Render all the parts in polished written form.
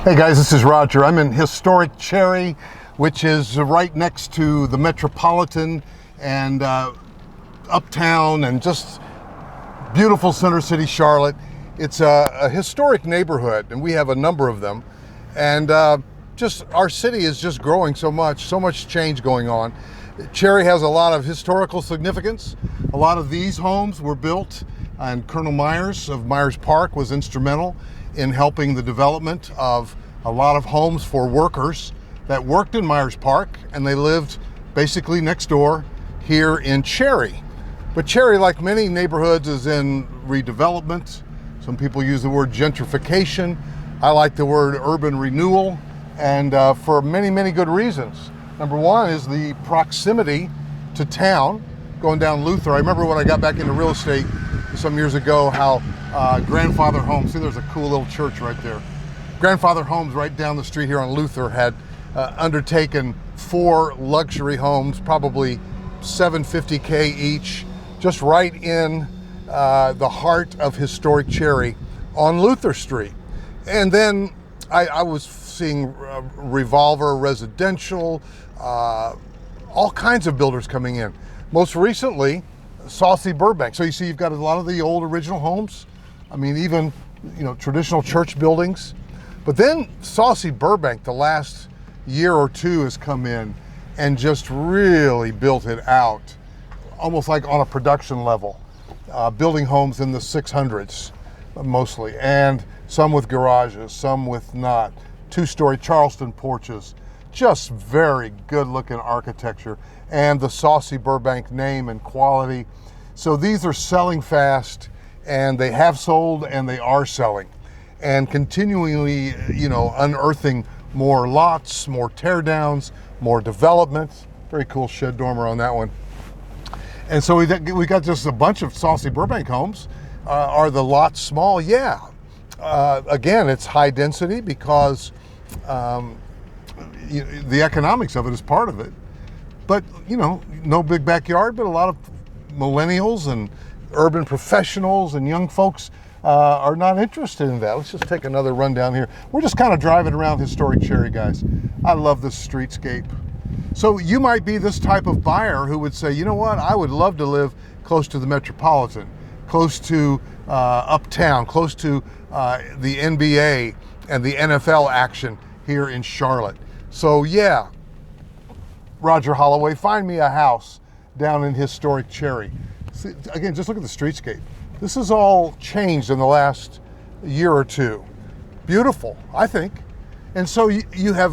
Hey guys, this is Roger. I'm in historic Cherry, which is right next to the Metropolitan and Uptown and just beautiful Center City, Charlotte. It's a historic neighborhood, and we have a number of them. And just our city is just growing so much change going on. Cherry has a lot of historical significance. A lot of these homes were built, and Colonel Myers of Myers Park was instrumental in helping the development of a lot of homes for workers that worked in Myers Park, and they lived basically next door here in Cherry. But Cherry, like many neighborhoods, is in redevelopment. Some people use the word gentrification. I like the word urban renewal, and for many good reasons. Number one is the proximity to town, going down Luther. I remember when I got back into real estate some years ago, how Grandfather Homes, see there's a cool little church right there. Grandfather Homes right down the street here on Luther had undertaken 4 luxury homes, probably $750K each, just right in the heart of historic Cherry on Luther Street. And then I was seeing Revolver Residential, all kinds of builders coming in. Most recently, Saussy Burbank. So you see, you've got a lot of the old original homes. I mean, even traditional church buildings. But then Saussy Burbank, the last year or two, has come in and just really built it out, almost like on a production level, building homes in the 600s mostly, and some with garages, some with not, 2-story Charleston porches, just very good looking architecture, and the Saussy Burbank name and quality. So these are selling fast, and they have sold and they are selling, and continually, unearthing more lots, more teardowns, more development. Very cool shed dormer on that one. And so we got just a bunch of Saussy Burbank homes. Are the lots small? Yeah. Again, it's high density because the economics of it is part of it. But, no big backyard, but a lot of millennials and urban professionals and young folks are not interested in that. Let's just take another run down here. We're just kind of driving around historic Cherry, guys. I love this streetscape. So you might be this type of buyer who would say, you know what, I would love to live close to the Metropolitan, close to Uptown, close to the NBA and the NFL action here in Charlotte. So yeah, Roger Holloway, find me a house down in historic Cherry. See, again, just look at the streetscape. This has all changed in the last year or two. Beautiful, I think. And so you have,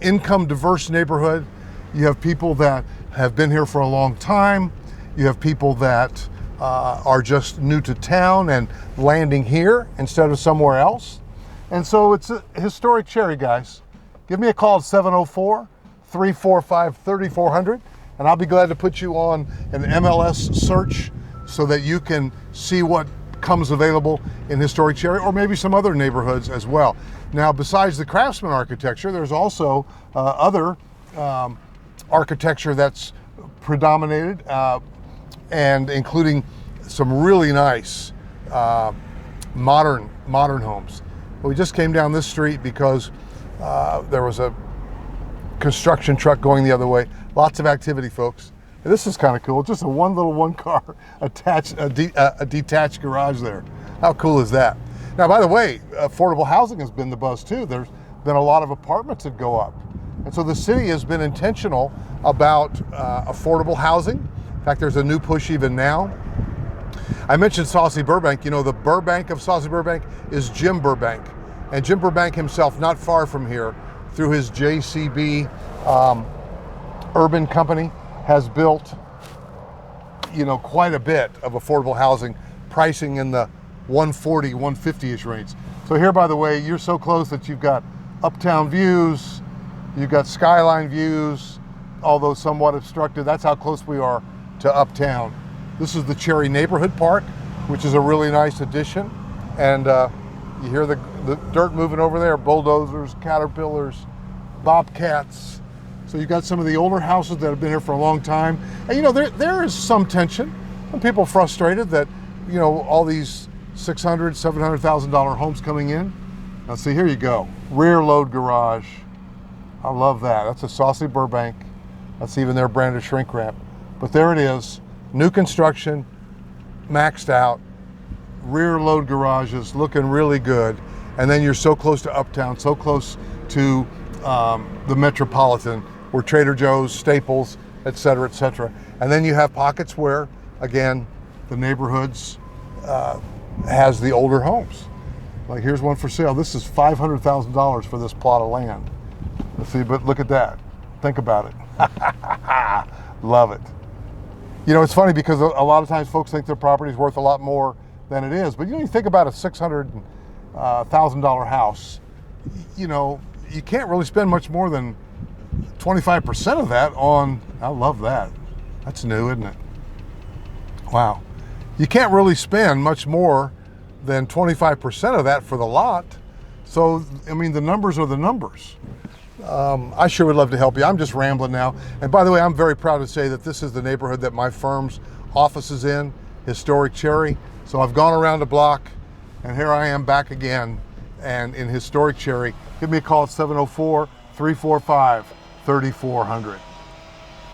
income diverse neighborhood. You have people that have been here for a long time. You have people that are just new to town and landing here instead of somewhere else. And so it's a historic Cherry, guys. Give me a call at 704-345-3400, and I'll be glad to put you on an MLS search so that you can see what comes available in historic Cherry, or maybe some other neighborhoods as well. Now, besides the craftsman architecture, there's also other architecture that's predominated, and including some really nice modern homes. We just came down this street because there was a construction truck going the other way. Lots of activity, folks. And this is kind of cool. Just a one car attached, a detached garage there. How cool is that? Now, by the way, affordable housing has been the buzz too. There's been a lot of apartments that go up. And so the city has been intentional about affordable housing. In fact, there's a new push even now. I mentioned Saussy Burbank. The Burbank of Saussy Burbank is Jim Burbank. And Jim Burbank himself, not far from here, through his JCB urban company, has built, quite a bit of affordable housing, pricing in the 140, 150-ish range. So here, by the way, you're so close that you've got uptown views, you've got skyline views, although somewhat obstructed. That's how close we are to uptown. This is the Cherry Neighborhood Park, which is a really nice addition. And you hear the dirt moving over there, bulldozers, caterpillars, bobcats. So you've got some of the older houses that have been here for a long time. And there is some tension. Some people frustrated that, all these $600,000, $700,000 homes coming in. Now see, here you go. Rear load garage. I love that. That's a Saussy Burbank. That's even their branded shrink wrap. But there it is. New construction, maxed out. Rear load garages looking really good. And then you're so close to Uptown, so close to the Metropolitan, where Trader Joe's, Staples, et cetera, and then you have pockets where, again, the neighborhoods has the older homes. Like here's one for sale. This is $500,000 for this plot of land. Let's see, but look at that. Think about it. Love it. You know, it's funny because a lot of times folks think their property is worth a lot more than it is. But you know, you think about a $600,000 house, you know, you can't really spend much more than 25% of that on, I love that. That's new, isn't it? Wow. You can't really spend much more than 25% of that for the lot. So, I mean, the numbers are the numbers. I sure would love to help you. I'm just rambling now. And by the way, I'm very proud to say that this is the neighborhood that my firm's office is in, Historic Cherry. So I've gone around the block and here I am back again and in Historic Cherry. Give me a call at 704-345-3400.